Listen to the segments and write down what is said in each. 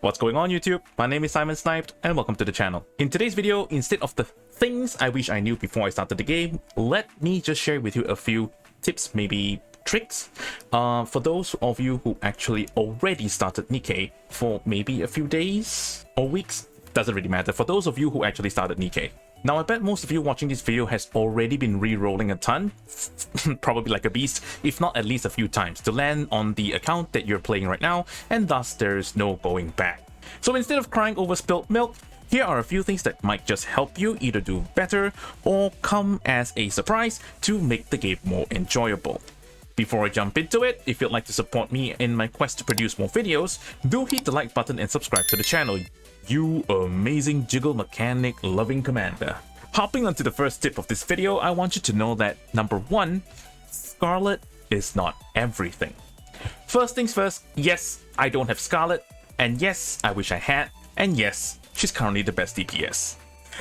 What's going on YouTube? My name is CymenSniped and welcome to the channel. In today's video, instead of the things I wish I knew before I started the game, let me just share with you a few tips, maybe tricks, for those of you who actually already started NIKKE for maybe a few days or weeks. Doesn't really matter. For those of you who actually started NIKKE. Now, I bet most of you watching this video has already been re-rolling a ton, probably like a beast, if not at least a few times, to land on the account that you're playing right now, and thus there's no going back. So instead of crying over spilt milk, here are a few things that might just help you either do better or come as a surprise to make the game more enjoyable. Before I jump into it, if you'd like to support me in my quest to produce more videos, do hit the like button and subscribe to the channel, you amazing jiggle mechanic loving commander. Hopping onto the first tip of this video, I want you to know that number 1, Scarlet is not everything. First things first, yes, I don't have Scarlet, and yes, I wish I had, and yes, she's currently the best DPS.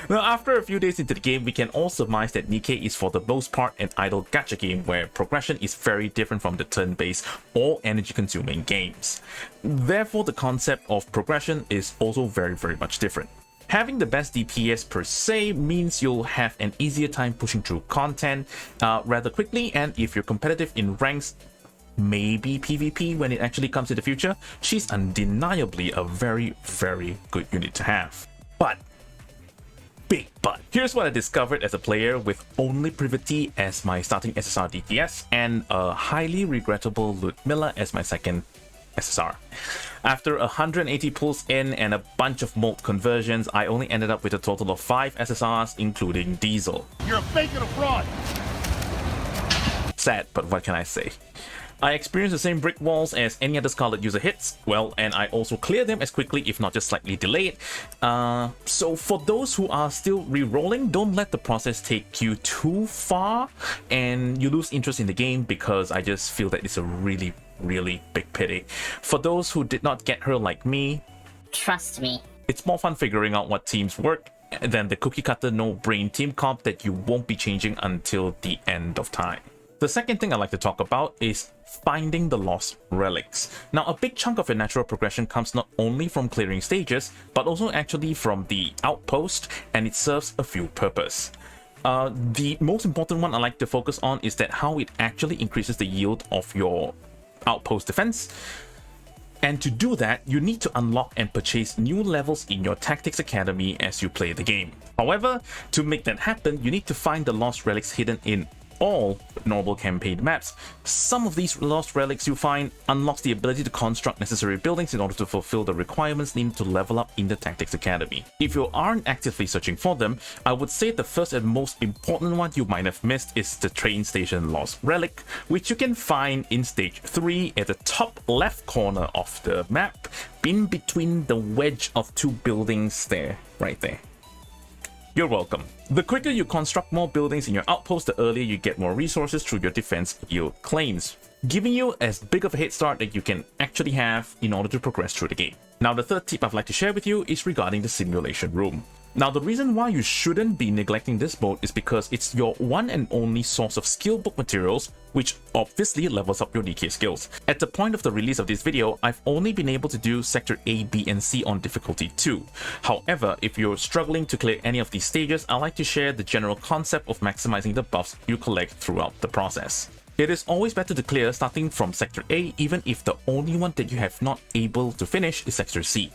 Now, after a few days into the game, we can all surmise that NIKKE is for the most part an idle gacha game where progression is very different from the turn-based or energy-consuming games. Therefore, the concept of progression is also very much different. Having the best DPS per se means you'll have an easier time pushing through content rather quickly, and if you're competitive in ranks, maybe PvP when it actually comes to the future, she's undeniably a very good unit to have. But here's what I discovered as a player with only Privity as my starting SSR DPS and a highly regrettable Ludmilla as my second SSR. After 180 pulls in and a bunch of mold conversions, I only ended up with a total of 5 SSRs, including Diesel. You're a fake and a fraud! Sad, but what can I say? I experienced the same brick walls as any other Scarlet user hits, well, and I also clear them as quickly, if not just slightly delayed. So for those who are still re-rolling, don't let the process take you too far and you lose interest in the game, because I just feel that it's a really big pity. For those who did not get her like me, trust me, it's more fun figuring out what teams work than the cookie cutter no-brain team comp that you won't be changing until the end of time. The second thing I like to talk about is finding the lost relics. Now, a big chunk of your natural progression comes not only from clearing stages, but also actually from the Outpost, and it serves a few purposes. The most important one I like to focus on is that how it actually increases the yield of your Outpost defense. And to do that, you need to unlock and purchase new levels in your Tactics Academy as you play the game. However, to make that happen, you need to find the lost relics hidden in all normal campaign maps. Some of these lost relics you find unlocks the ability to construct necessary buildings in order to fulfill the requirements needed to level up in the Tactics Academy. If you aren't actively searching for them, I would say the first and most important one you might have missed is the train station lost relic, which you can find in stage 3 at the top left corner of the map, in between the wedge of 2 buildings there, right there. You're welcome. The quicker you construct more buildings in your outpost, the earlier you get more resources through your defense yield claims, giving you as big of a head start that you can actually have in order to progress through the game. Now, the third tip I'd like to share with you is regarding the simulation room. Now, the reason why you shouldn't be neglecting this mode is because it's your one and only source of skill book materials, which obviously levels up your NIKKE skills. At the point of the release of this video, I've only been able to do Sector A, B, and C on difficulty 2. However, if you're struggling to clear any of these stages, I like to share the general concept of maximizing the buffs you collect throughout the process. It is always better to clear starting from Sector A, even if the only one that you have not able to finish is Sector C.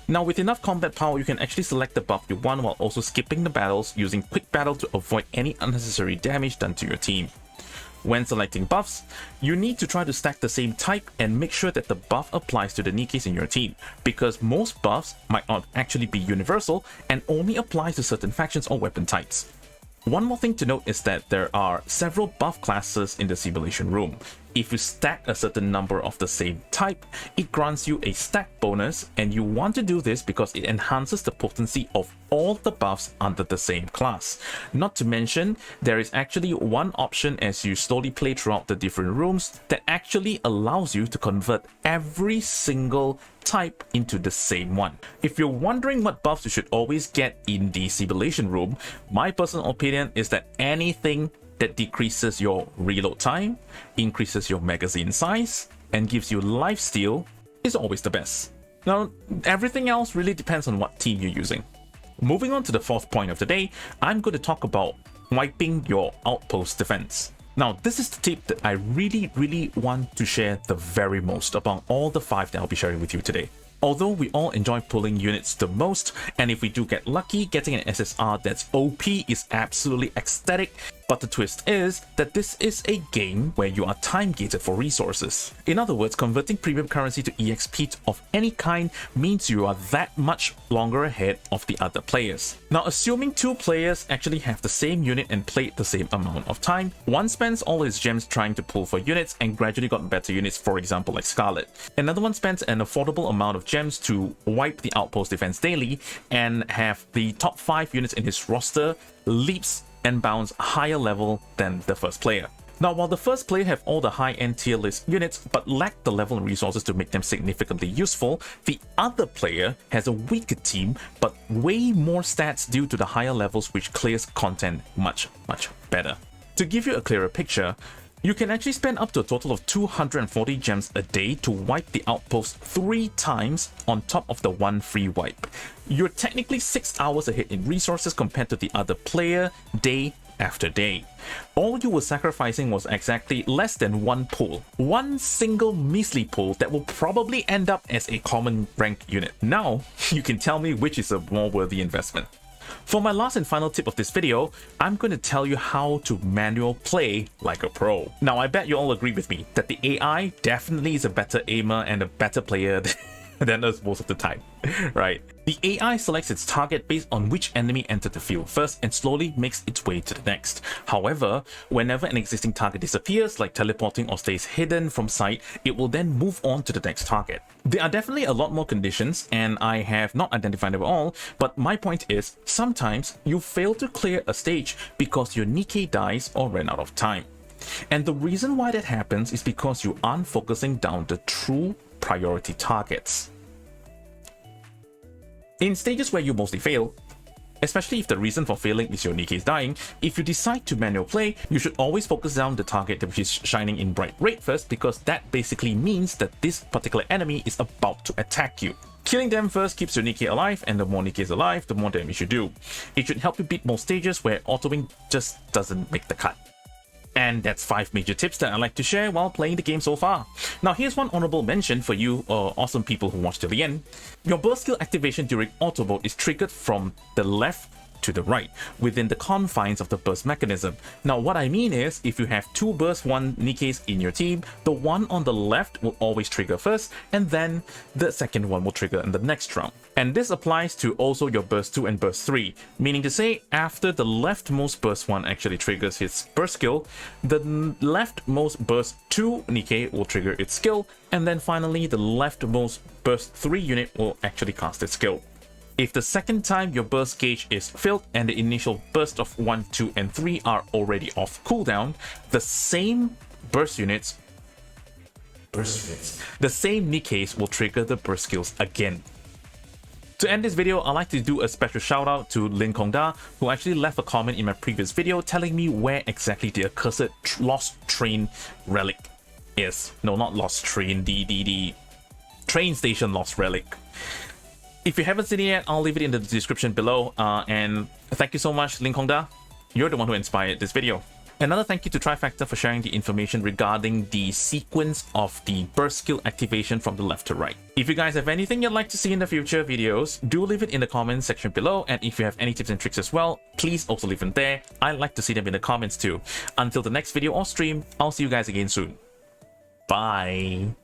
Now, with enough combat power, you can actually select the buff you want while also skipping the battles using quick battle to avoid any unnecessary damage done to your team. When selecting buffs, you need to try to stack the same type and make sure that the buff applies to the NIKKEs in your team, because most buffs might not actually be universal and only apply to certain factions or weapon types. One more thing to note is that there are several buff classes in the simulation room. If you stack a certain number of the same type, it grants you a stack bonus, and you want to do this because it enhances the potency of all the buffs under the same class. Not to mention, there is actually one option as you slowly play throughout the different rooms that actually allows you to convert every single type into the same one. If you're wondering what buffs you should always get in the simulation room, my personal opinion is that anything that decreases your reload time, increases your magazine size, and gives you lifesteal is always the best. Now, everything else really depends on what team you're using. Moving on to the fourth point of the day, I'm going to talk about wiping your outpost defense. Now, this is the tip that I really want to share the very most about all the 5 that I'll be sharing with you today. Although we all enjoy pulling units the most, and if we do get lucky, getting an SSR that's OP is absolutely ecstatic, but the twist is that this is a game where you are time gated for resources. In other words, converting premium currency to EXP of any kind means you are that much longer ahead of the other players. Now, assuming 2 players actually have the same unit and played the same amount of time, one spends all his gems trying to pull for units and gradually got better units, for example like Scarlet. Another one spends an affordable amount of gems to wipe the outpost defense daily and have the top 5 units in his roster leaps and bounds higher level than the first player. Now, while the first player have all the high-end tier list units but lack the level and resources to make them significantly useful, the other player has a weaker team but way more stats due to the higher levels, which clears content much better. To give you a clearer picture, you can actually spend up to a total of 240 gems a day to wipe the outpost 3 times on top of the 1 free wipe. You're technically 6 hours ahead in resources compared to the other player day after day. All you were sacrificing was exactly less than 1 pull. One single measly pull that will probably end up as a common rank unit. Now, you can tell me which is a more worthy investment. For my last and final tip of this video, I'm going to tell you how to manual play like a pro. Now, I bet you all agree with me that the AI definitely is a better aimer and a better player than us most of the time, right? The AI selects its target based on which enemy entered the field first and slowly makes its way to the next. However, whenever an existing target disappears, like teleporting or stays hidden from sight, it will then move on to the next target. There are definitely a lot more conditions, and I have not identified them all, but my point is, sometimes you fail to clear a stage because your NIKKE dies or ran out of time. And the reason why that happens is because you aren't focusing down the true priority targets. In stages where you mostly fail, especially if the reason for failing is your NIKKE is dying, if you decide to manual play, you should always focus down the target which is shining in bright red first, because that basically means that this particular enemy is about to attack you. Killing them first keeps your NIKKE alive, and the more NIKKE is alive, the more damage you do. It should help you beat most stages where autoing just doesn't make the cut. And that's 5 major tips that I like to share while playing the game so far. Now, here's one honorable mention for you awesome people who watched till the end. Your burst skill activation during auto mode is triggered from the left to the right within the confines of the burst mechanism. Now, what I mean is, if you have 2 burst 1 NIKKEs in your team, the one on the left will always trigger first, and then the second one will trigger in the next round. And this applies to also your burst 2 and burst 3, meaning to say, after the leftmost burst 1 actually triggers its burst skill, the leftmost burst 2 NIKKE will trigger its skill, and then finally the leftmost burst 3 unit will actually cast its skill. If the second time your burst gauge is filled and the initial burst of 1, 2, and 3 are already off cooldown, the same units, the same NIKKEs will trigger the burst skills again. To end this video, I'd like to do a special shout out to Linkongda, who actually left a comment in my previous video telling me where exactly the accursed lost train relic is. No, not lost train, the train station lost relic. If you haven't seen it yet, I'll leave it in the description below. And thank you so much, Linkongda. You're the one who inspired this video. Another thank you to Trifactor for sharing the information regarding the sequence of the burst skill activation from the left to right. If you guys have anything you'd like to see in the future videos, do leave it in the comments section below. And if you have any tips and tricks as well, please also leave them there. I'd like to see them in the comments too. Until the next video or stream, I'll see you guys again soon. Bye.